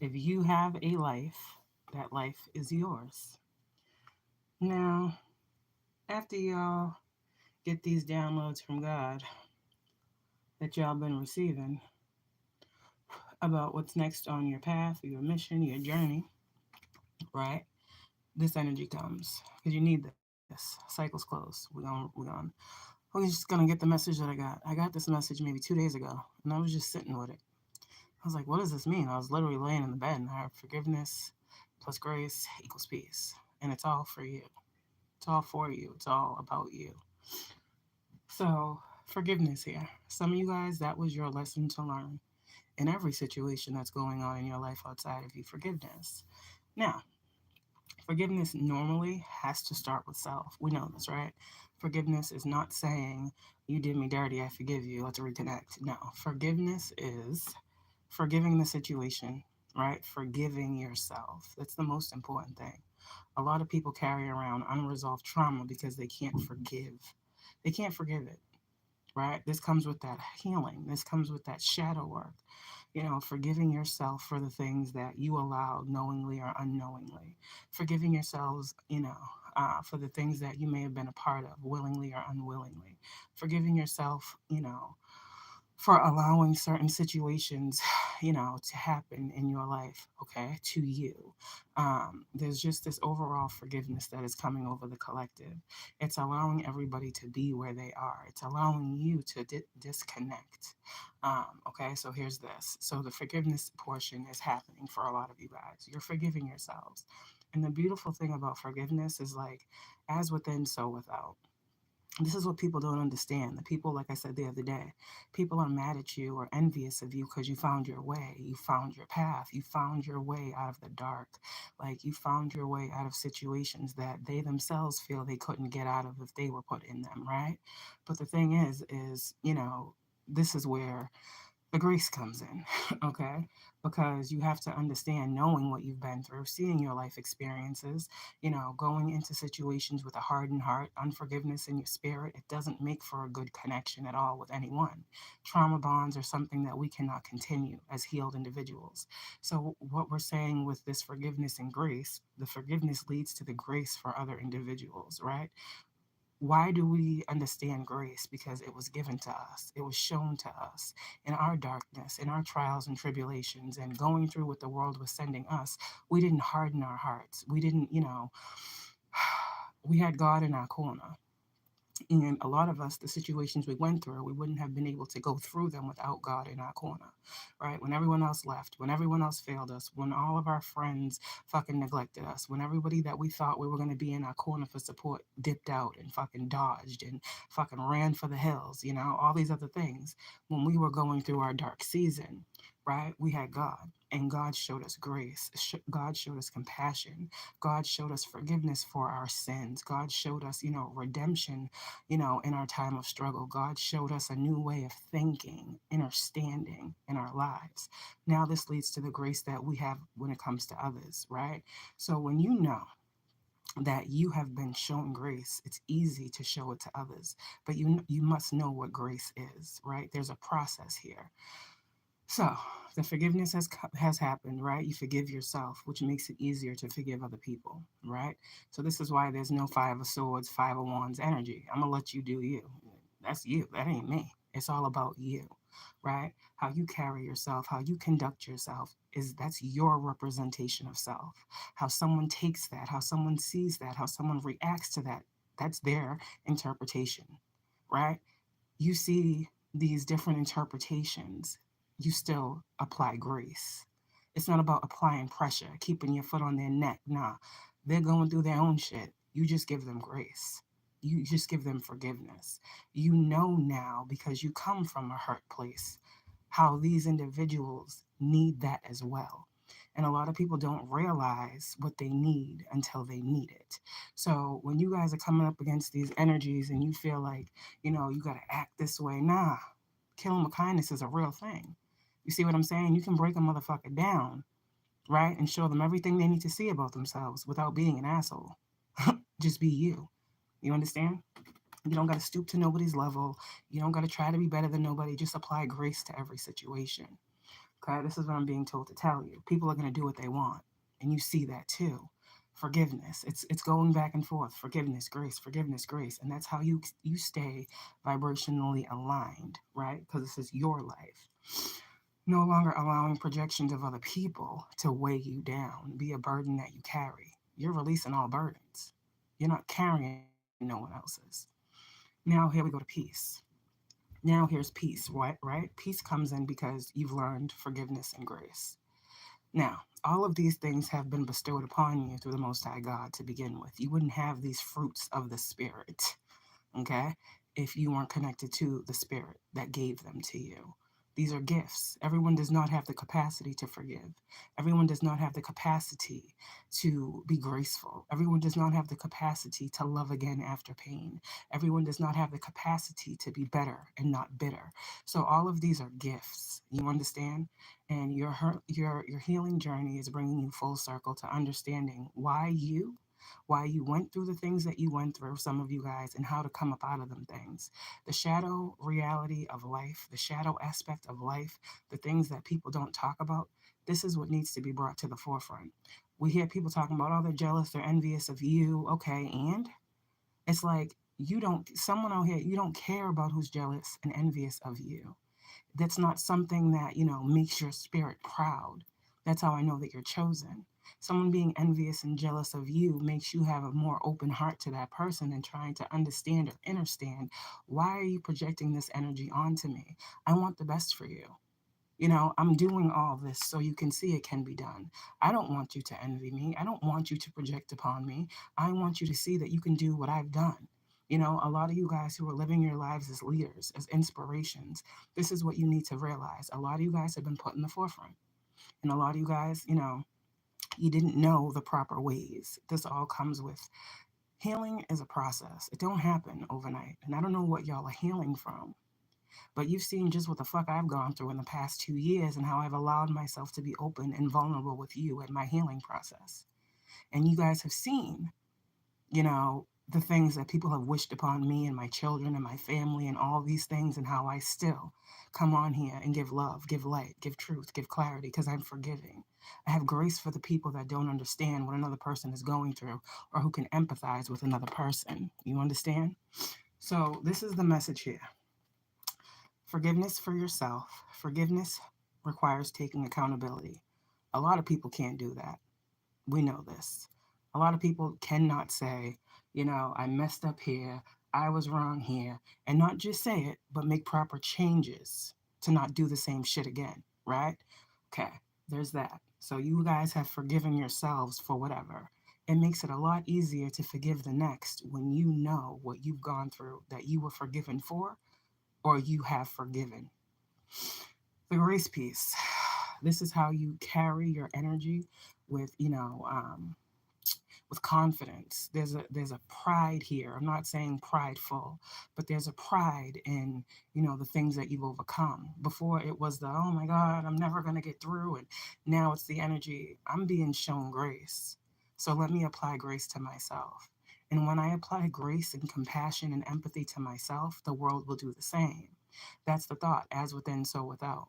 If you have a life, that life is yours. Now, after y'all get these downloads from God that y'all been receiving about what's next on your path, your mission, your journey, right? This energy comes because you need this. Cycle's close. We're just gonna get the message that I got. I got this message maybe 2 days ago, and I was just sitting with it. I was like, what does this mean? I was literally laying in the bed and I heard forgiveness plus grace equals peace. And it's all for you. It's all for you. It's all about you. So, forgiveness here. Some of you guys, that was your lesson to learn in every situation that's going on in your life outside of you. Forgiveness. Now, forgiveness normally has to start with self. We know this, right? Forgiveness is not saying, you did me dirty, I forgive you, let's reconnect. No, forgiveness is forgiving the situation, right? Forgiving yourself. That's the most important thing. A lot of people carry around unresolved trauma because they can't forgive. They can't forgive it, right? This comes with that healing. This comes with that shadow work. Forgiving yourself for the things that you allowed knowingly or unknowingly. Forgiving yourselves, for the things that you may have been a part of, willingly or unwillingly. Forgiving yourself, for allowing certain situations, to happen in your life, okay, to you. There's just this overall forgiveness that is coming over the collective. It's allowing everybody to be where they are. It's allowing you to disconnect. Okay, so here's this. So the forgiveness portion is happening for a lot of you guys. You're forgiving yourselves. And the beautiful thing about forgiveness is like, as within, so without. This is what people don't understand. The people, like I said the other day, people are mad at you or envious of you because you found your way, you found your path, you found your way out of the dark. Like you found your way out of situations that they themselves feel they couldn't get out of if they were put in them, right? But the thing is, this is where the grace comes in, okay? Because you have to understand knowing what you've been through, seeing your life experiences, going into situations with a hardened heart, unforgiveness in your spirit. It doesn't make for a good connection at all with anyone. Trauma bonds are something that we cannot continue as healed individuals. So, what we're saying with this forgiveness and grace, the forgiveness leads to the grace for other individuals, right? Why do we understand grace? Because it was given to us, it was shown to us in our darkness, in our trials and tribulations, and going through what the world was sending us. We didn't harden our hearts. We didn't, we had God in our corner. And a lot of us, the situations we went through, we wouldn't have been able to go through them without God in our corner, right? When everyone else left, when everyone else failed us, when all of our friends fucking neglected us, when everybody that we thought we were going to be in our corner for support dipped out and fucking dodged and fucking ran for the hills, all these other things. When we were going through our dark season, right, we had God. And God showed us grace. God showed us compassion. God showed us forgiveness for our sins. God showed us, redemption, in our time of struggle. God showed us a new way of thinking, understanding in our lives. Now, this leads to the grace that we have when it comes to others, right? So, when you know that you have been shown grace, it's easy to show it to others, but you must know what grace is, right? There's a process here. So, the forgiveness has happened, right? You forgive yourself, which makes it easier to forgive other people, right? So this is why there's no Five of Swords, Five of Wands energy. I'm gonna let you do you. That's you. That ain't me. It's all about you, right? How you carry yourself, how you conduct yourself that's your representation of self. How someone takes that, how someone sees that, how someone reacts to that, that's their interpretation, right? You see these different interpretations, you still apply grace. It's not about applying pressure, keeping your foot on their neck. Nah, they're going through their own shit. You just give them grace. You just give them forgiveness. You know now, because you come from a hurt place, how these individuals need that as well. And a lot of people don't realize what they need until they need it. So when you guys are coming up against these energies and you feel like, you got to act this way, nah, kill them with kindness is a real thing. You see what I'm saying? You can break a motherfucker down, right? And show them everything they need to see about themselves without being an asshole. Just be you. You understand? You don't got to stoop to nobody's level. You don't got to try to be better than nobody. Just apply grace to every situation. Okay, this is what I'm being told to tell you. People are going to do what they want, and you see that too. Forgiveness. It's going back and forth. Forgiveness, grace, and that's how you stay vibrationally aligned, right? Because this is your life. No longer allowing projections of other people to weigh you down, be a burden that you carry. You're releasing all burdens. You're not carrying no one else's. Now here we go to peace. Now here's peace, right? Peace comes in because you've learned forgiveness and grace. Now, all of these things have been bestowed upon you through the Most High God to begin with. You wouldn't have these fruits of the Spirit, okay, if you weren't connected to the Spirit that gave them to you. These are gifts. Everyone does not have the capacity to forgive. Everyone does not have the capacity to be graceful. Everyone does not have the capacity to love again after pain. Everyone does not have the capacity to be better and not bitter. So all of these are gifts. You understand? And your healing journey is bringing you full circle to understanding why you went through the things that you went through, some of you guys, and how to come up out of them things. The shadow reality of life, the shadow aspect of life, the things that people don't talk about, this is what needs to be brought to the forefront. We hear people talking about, oh, they're jealous, they're envious of you. Okay, and it's like, someone out here, you don't care about who's jealous and envious of you. That's not something that, makes your spirit proud. That's how I know that you're chosen. Someone being envious and jealous of you makes you have a more open heart to that person and trying to understand or understand, why are you projecting this energy onto me? I want the best for you. I'm doing all this so you can see it can be done. I don't want you to envy me. I don't want you to project upon me. I want you to see that you can do what I've done. A lot of you guys who are living your lives as leaders, as inspirations, this is what you need to realize. A lot of you guys have been put in the forefront. And a lot of you guys, you didn't know the proper ways. This all comes with healing is a process. It don't happen overnight. And I don't know what y'all are healing from. But you've seen just what the fuck I've gone through in the past 2 years and how I've allowed myself to be open and vulnerable with you at my healing process. And you guys have seen, the things that people have wished upon me and my children and my family and all these things, and how I still come on here and give love, give light, give truth, give clarity, because I'm forgiving. I have grace for the people that don't understand what another person is going through or who can empathize with another person. You understand? So this is the message here. Forgiveness for yourself. Forgiveness requires taking accountability. A lot of people can't do that. We know this. A lot of people cannot say, I messed up here, I was wrong here, and not just say it, but make proper changes to not do the same shit again, right? Okay, there's that. So you guys have forgiven yourselves for whatever. It makes it a lot easier to forgive the next when you know what you've gone through that you were forgiven for or you have forgiven. The grace piece. This is how you carry your energy with, with confidence. There's a pride here. I'm not saying prideful, but there's a pride in, the things that you've overcome. Before it was the, oh my God, I'm never gonna get through, and now it's the energy. I'm being shown grace. So let me apply grace to myself. And when I apply grace and compassion and empathy to myself, the world will do the same. That's the thought, as within, so without.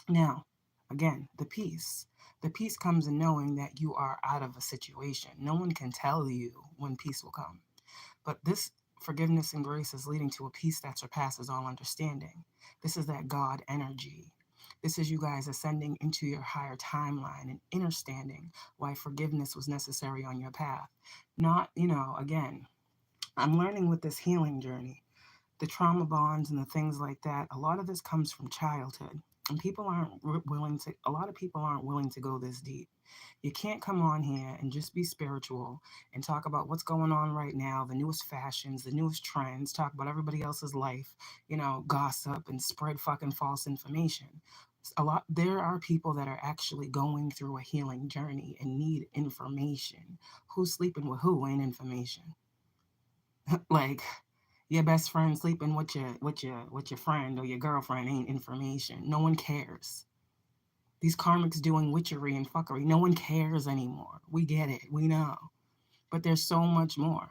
Now, again, the peace. The peace comes in knowing that you are out of a situation. No one can tell you when peace will come. But this forgiveness and grace is leading to a peace that surpasses all understanding. This is that God energy. This is you guys ascending into your higher timeline and understanding why forgiveness was necessary on your path. Not, again, I'm learning with this healing journey, the trauma bonds and the things like that. A lot of this comes from childhood. And a lot of people aren't willing to go this deep. You can't come on here and just be spiritual and talk about what's going on right now, the newest fashions, the newest trends, talk about everybody else's life, gossip and spread fucking false information. There are people that are actually going through a healing journey and need information. Who's sleeping with who ain't information. Like, your best friend sleeping with your friend or your girlfriend ain't information. No one cares. These karmics doing witchery and fuckery, no one cares anymore. We get it, we know. But there's so much more.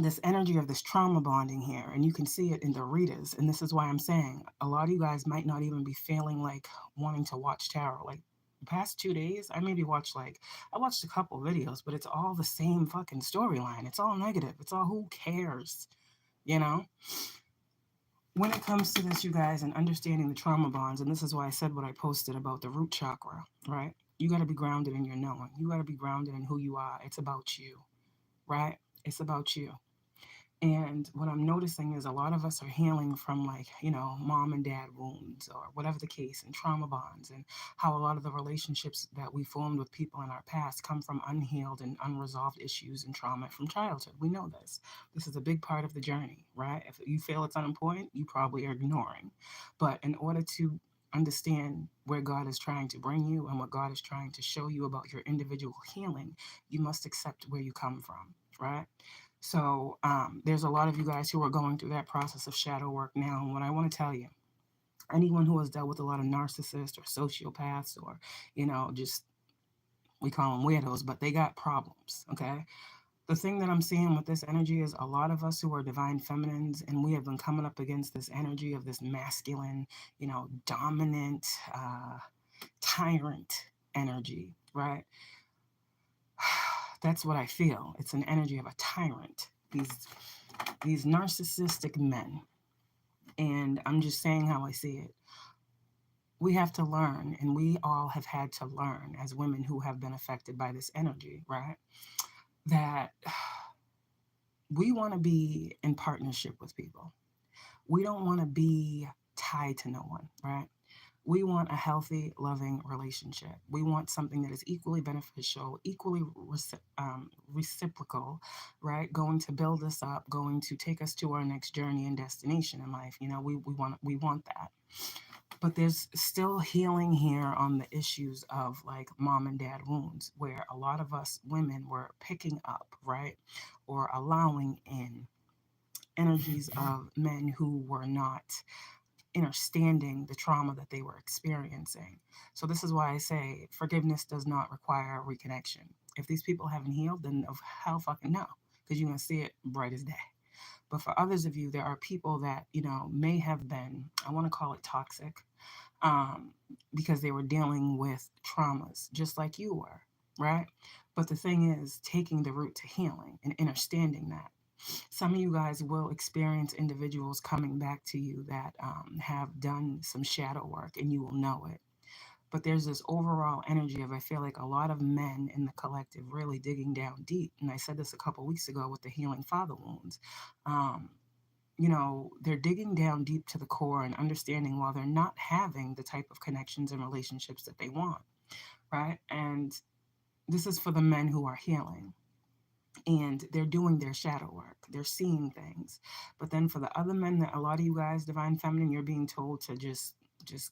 this energy of this trauma bonding here, and you can see it in the readers. And this is why I'm saying a lot of you guys might not even be feeling like wanting to watch tarot. Like the past 2 days, I maybe watched I watched a couple videos, but it's all the same fucking storyline. It's all negative. It's all who cares, you know? When it comes to this, you guys, and understanding the trauma bonds, and this is why I said what I posted about the root chakra, right? You got to be grounded in your knowing. You got to be grounded in who you are. It's about you, right? It's about you. And what I'm noticing is a lot of us are healing from, like, mom and dad wounds or whatever the case, and trauma bonds, and how a lot of the relationships that we formed with people in our past come from unhealed and unresolved issues and trauma from childhood. We know this. This is a big part of the journey, right? If you feel it's unimportant, you probably are ignoring. But in order to understand where God is trying to bring you and what God is trying to show you about your individual healing, you must accept where you come from, right? So there's a lot of you guys who are going through that process of shadow work now. And what I want to tell you, anyone who has dealt with a lot of narcissists or sociopaths or, just, we call them weirdos, but they got problems, okay? The thing that I'm seeing with this energy is a lot of us who are divine feminines, and we have been coming up against this energy of this masculine, dominant, tyrant energy, right? That's what I feel. It's an energy of a tyrant. These narcissistic men. And I'm just saying how I see it. We have to learn, and we all have had to learn as women who have been affected by this energy, right? That we want to be in partnership with people. We don't want to be tied to no one, right? We want a healthy, loving relationship. We want something that is equally beneficial, equally reciprocal, right? Going to build us up, going to take us to our next journey and destination in life. We want that. But there's still healing here on the issues of, like, mom and dad wounds, where a lot of us women were picking up, right? Or allowing in energies of men who were not understanding the trauma that they were experiencing. So this is why I say forgiveness does not require reconnection. If these people haven't healed, then of hell fucking no, because you're gonna see it bright as day. But for others of you, there are people that may have been, I want to call it toxic, um, because they were dealing with traumas just like you were, right? But the thing is, taking the route to healing and understanding that. Some of you guys will experience individuals coming back to you that have done some shadow work, and you will know it. But there's this overall energy of, I feel like, a lot of men in the collective really digging down deep. And I said this a couple weeks ago with the healing father wounds. Um, they're digging down deep to the core and understanding while they're not having the type of connections and relationships that they want, right? And this is for the men who are healing, and they're doing their shadow work. They're seeing things. But then for the other men, that a lot of you guys, divine feminine, you're being told to just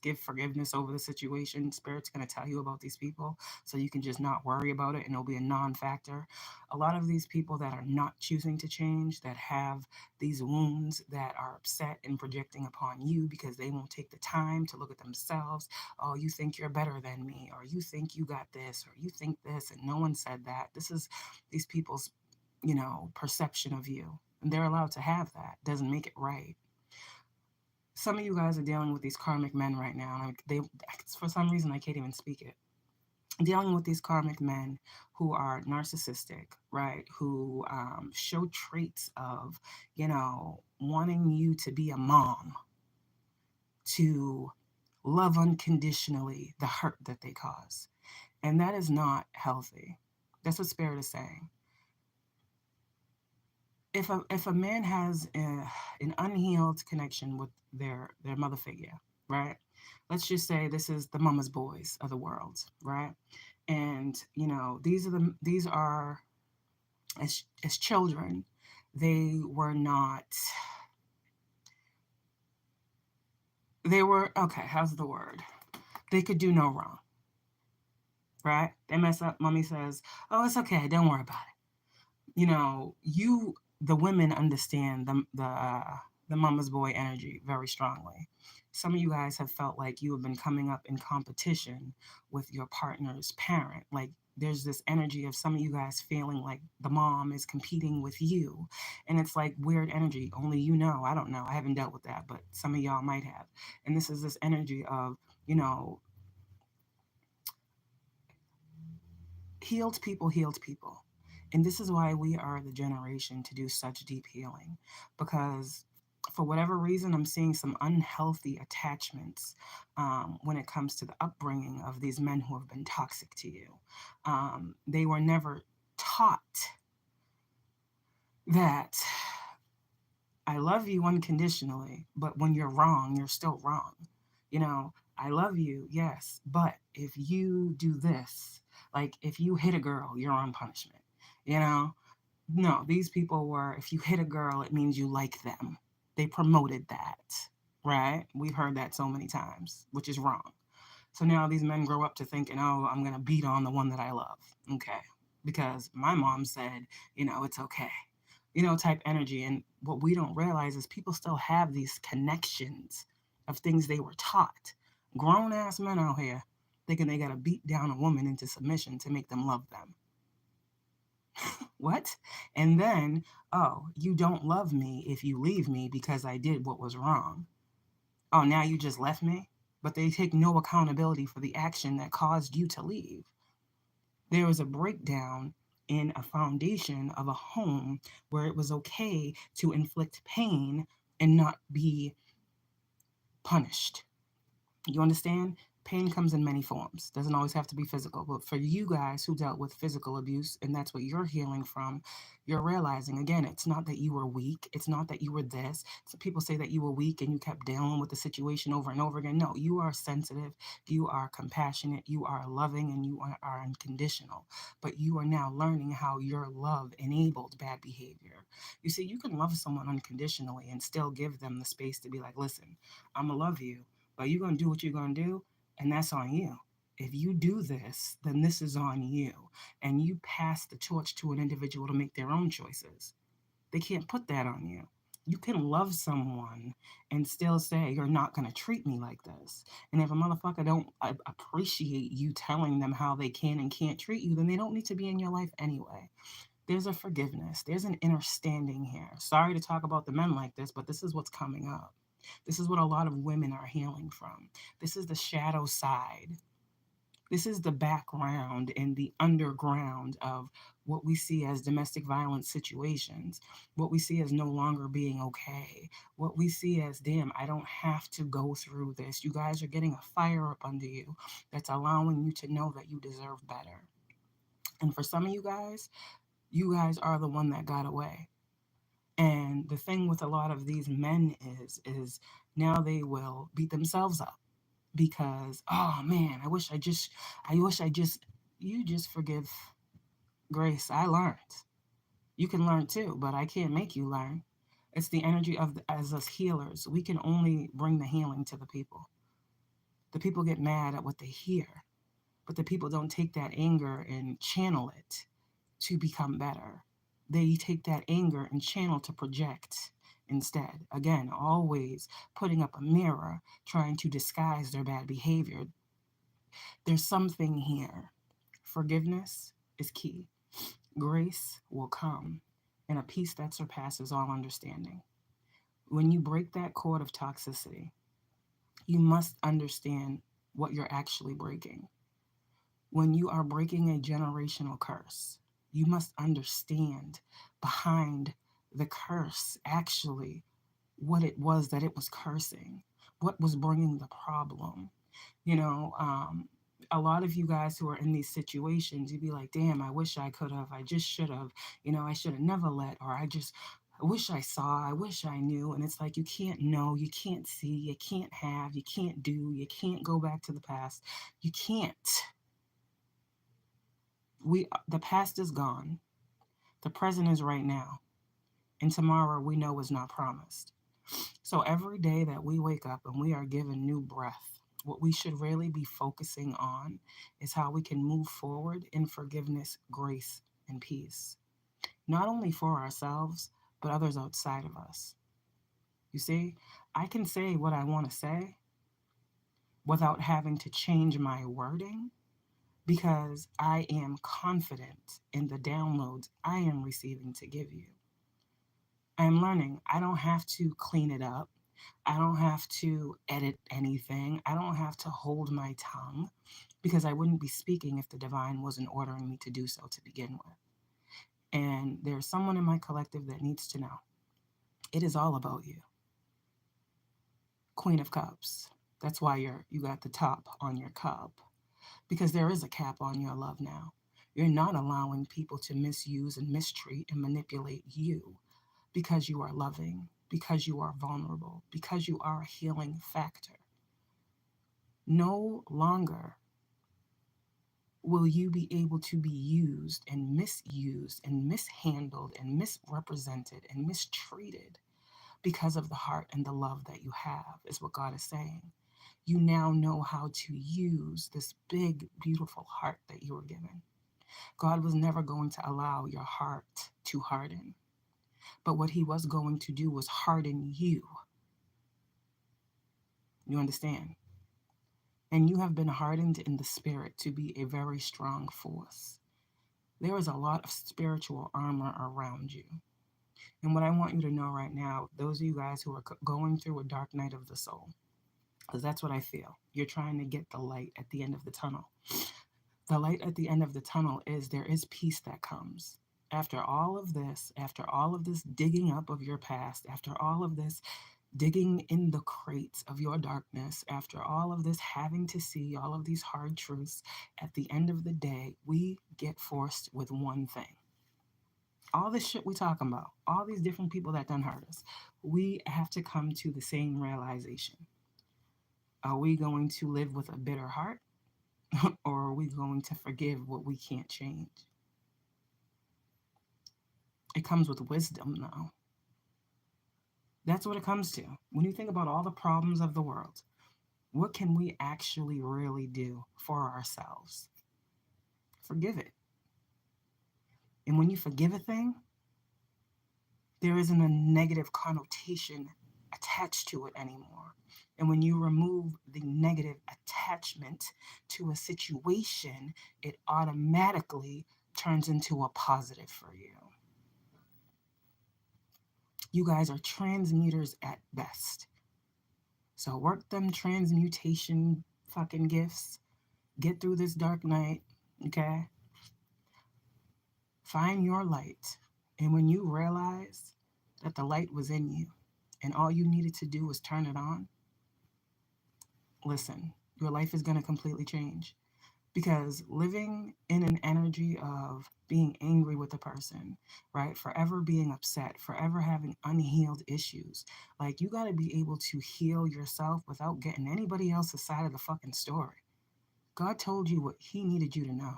give forgiveness over the situation. Spirit's going to tell you about these people so you can just not worry about it, and it'll be a non-factor. A lot of these people that are not choosing to change, that have these wounds, that are upset and projecting upon you because they won't take the time to look at themselves. Oh, you think you're better than me, or you think you got this, or you think this, and no one said that. This is these people's perception of you, and they're allowed to have that. Doesn't make it right. Some of you guys are dealing with these karmic men right now, and they, for some reason, I can't even speak it. Dealing with these karmic men who are narcissistic, right? Who show traits of, wanting you to be a mom, to love unconditionally the hurt that they cause, and that is not healthy. That's what Spirit is saying. If a man has an unhealed connection with their mother figure, right? Let's just say this is the mama's boys of the world, right? And these are as children, they were not. They were okay. How's the word? They could do no wrong, right? They mess up. Mommy says, "Oh, it's okay. Don't worry about it." The women understand the mama's boy energy very strongly. Some of you guys have felt like you have been coming up in competition with your partner's parent. Like there's this energy of some of you guys feeling like the mom is competing with you. And it's like weird energy. Only you know. I don't know. I haven't dealt with that, but some of y'all might have. And this is this energy of, healed people healed people. And this is why we are the generation to do such deep healing. Because for whatever reason, I'm seeing some unhealthy attachments when it comes to the upbringing of these men who have been toxic to you. They were never taught that I love you unconditionally, but when you're wrong, you're still wrong. I love you, yes, but if you do this, like if you hit a girl, you're on punishment. You know, no, these people were, if you hit a girl, it means you like them. They promoted that, right? We've heard that so many times, which is wrong. So now these men grow up to thinking, oh, I'm going to beat on the one that I love. Okay. Because my mom said, it's okay. Type energy. And what we don't realize is people still have these connections of things they were taught. Grown ass men out here thinking they got to beat down a woman into submission to make them love them. What? And then, oh, you don't love me if you leave me because I did what was wrong. Oh, now you just left me? But they take no accountability for the action that caused you to leave. There was a breakdown in a foundation of a home where it was okay to inflict pain and not be punished. You understand? Pain comes in many forms. Doesn't always have to be physical. But for you guys who dealt with physical abuse and that's what you're healing from, you're realizing again, it's not that you were weak. It's not that you were this. So people say that you were weak and you kept dealing with the situation over and over again. No, you are sensitive. You are compassionate. You are loving and you are unconditional. But you are now learning how your love enabled bad behavior. You see, you can love someone unconditionally and still give them the space to be like, listen, I'm going to love you, but you're going to do what you're going to do. And that's on you. If you do this, then this is on you. And you pass the torch to an individual to make their own choices. They can't put that on you. You can love someone and still say, you're not going to treat me like this. And if a motherfucker don't appreciate you telling them how they can and can't treat you, then they don't need to be in your life anyway. There's a forgiveness. There's an understanding here. Sorry to talk about the men like this, but this is what's coming up. This is what a lot of women are healing from. This is the shadow side. This is the background and the underground of what we see as domestic violence situations, what we see as no longer being okay, what we see as, damn, I don't have to go through this. You guys are getting a fire up under you that's allowing you to know that you deserve better. And for some of you guys are the one that got away. And the thing with a lot of these men is now they will beat themselves up because, oh man, you just forgive. Grace, I learned. You can learn too, but I can't make you learn. It's the energy of as us healers. We can only bring the healing to the people. The people get mad at what they hear, but the people don't take that anger and channel it to become better. They take that anger and channel to project instead. Again, always putting up a mirror, trying to disguise their bad behavior. There's something here. Forgiveness is key. Grace will come in a peace that surpasses all understanding. When you break that cord of toxicity, you must understand what you're actually breaking. When you are breaking a generational curse, you must understand behind the curse actually what it was that it was cursing, what was bringing the problem. A lot of you guys who are in these situations, you'd be like, damn, I wish I could have, I just should have, I should have never let, or I wish I saw, I wish I knew. And it's like, you can't know, you can't see, you can't have, you can't do, you can't go back to the past. You can't. The past is gone. The present is right now. And tomorrow we know is not promised. So every day that we wake up and we are given new breath, what we should really be focusing on is how we can move forward in forgiveness, grace, and peace. Not only for ourselves, but others outside of us. You see, I can say what I want to say without having to change my wording because I am confident in the downloads I am receiving to give you. I am learning. I don't have to clean it up. I don't have to edit anything. I don't have to hold my tongue because I wouldn't be speaking if the divine wasn't ordering me to do so to begin with. And there's someone in my collective that needs to know. It is all about you. Queen of Cups. That's why you got the top on your cup. Because there is a cap on your love now. You're not allowing people to misuse and mistreat and manipulate you because you are loving, because you are vulnerable, because you are a healing factor. No longer will you be able to be used and misused and mishandled and misrepresented and mistreated because of the heart and the love that you have, is what God is saying. You now know how to use this big, beautiful heart that you were given. God was never going to allow your heart to harden. But what he was going to do was harden you. You understand? And you have been hardened in the spirit to be a very strong force. There is a lot of spiritual armor around you. And what I want you to know right now, those of you guys who are going through a dark night of the soul, because that's what I feel. You're trying to get the light at the end of the tunnel. The light at the end of the tunnel is there is peace that comes. After all of this digging up of your past, after all of this digging in the crates of your darkness, after all of this having to see all of these hard truths, at the end of the day, we get forced with one thing. All this shit we talking about, all these different people that done hurt us, we have to come to the same realization. Are we going to live with a bitter heart? Or are we going to forgive what we can't change? It comes with wisdom, though. That's what it comes to. When you think about all the problems of the world, what can we actually really do for ourselves? Forgive it. And when you forgive a thing, there isn't a negative connotation attached to it anymore. And when you remove the negative attachment to a situation, it automatically turns into a positive for you. You guys are transmuters at best. So work them transmutation fucking gifts. Get through this dark night, okay? Find your light. And when you realize that the light was in you and all you needed to do was turn it on, listen, your life is going to completely change. Because living in an energy of being angry with a person, right? Forever being upset, forever having unhealed issues. Like, you got to be able to heal yourself without getting anybody else's side of the fucking story. God told you what he needed you to know.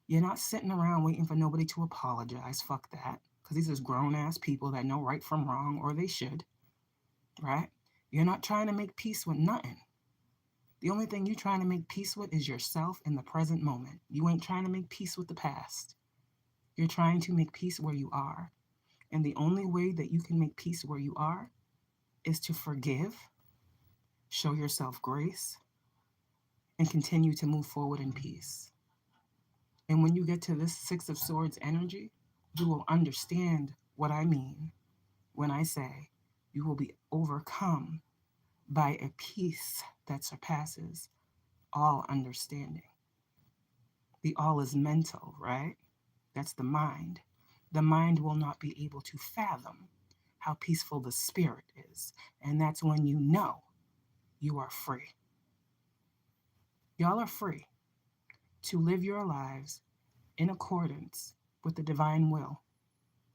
You're not sitting around waiting for nobody to apologize. Fuck that. Because these are grown-ass people that know right from wrong, or they should, right? You're not trying to make peace with nothing. The only thing you're trying to make peace with is yourself in the present moment. You ain't trying to make peace with the past. You're trying to make peace where you are. And the only way that you can make peace where you are is to forgive, show yourself grace, and continue to move forward in peace. And when you get to this Six of Swords energy, you will understand what I mean when I say you will be overcome by a peace that surpasses all understanding. The all is mental, right? That's the mind. The mind will not be able to fathom how peaceful the spirit is. And that's when you know you are free. Y'all are free to live your lives in accordance with the divine will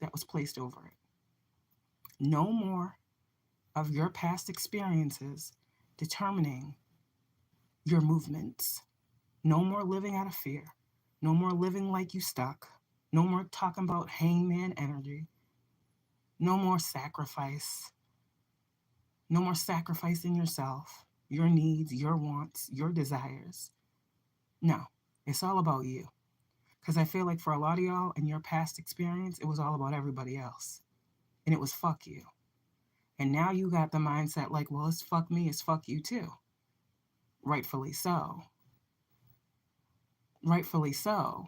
that was placed over it. No more of your past experiences determining your movements. No more living out of fear. No more living like you stuck. No more talking about hangman energy. No more sacrifice. No more sacrificing yourself, your needs, your wants, your desires. No, it's all about you. Because I feel like for a lot of y'all in your past experience, it was all about everybody else. And it was fuck you. And now you got the mindset like, well, it's fuck me, it's fuck you too. Rightfully so. Rightfully so.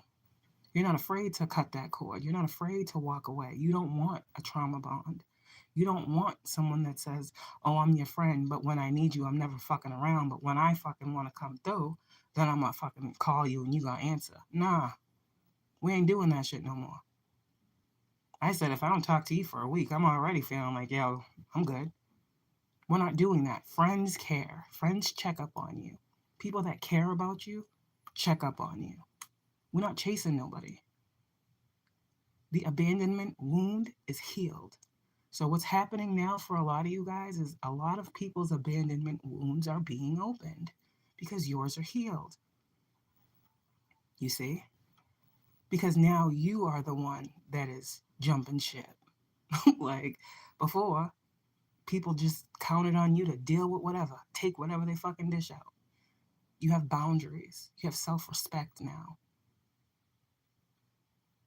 You're not afraid to cut that cord. You're not afraid to walk away. You don't want a trauma bond. You don't want someone that says, oh, I'm your friend, but when I need you, I'm never fucking around. But when I fucking want to come through, then I'm going to fucking call you and you going to answer. Nah, we ain't doing that shit no more. I said, if I don't talk to you for a week, I'm already feeling like, yo, I'm good. We're not doing that. Friends care. Friends check up on you. People that care about you check up on you. We're not chasing nobody. The abandonment wound is healed. So what's happening now for a lot of you guys is a lot of people's abandonment wounds are being opened because yours are healed. You see? Because now you are the one that is jumping ship. Like before, people just counted on you to deal with whatever, take whatever they fucking dish out. You have boundaries. You have self-respect now.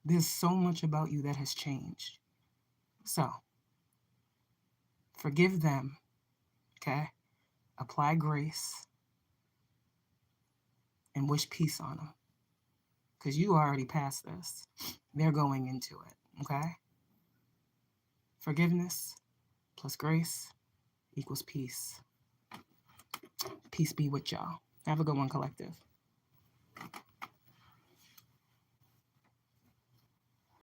There's so much about you that has changed. So, forgive them, okay? Apply grace and wish peace on them. Because you already passed this. They're going into it, okay? Forgiveness plus grace equals peace. Peace be with y'all. Have a good one, collective.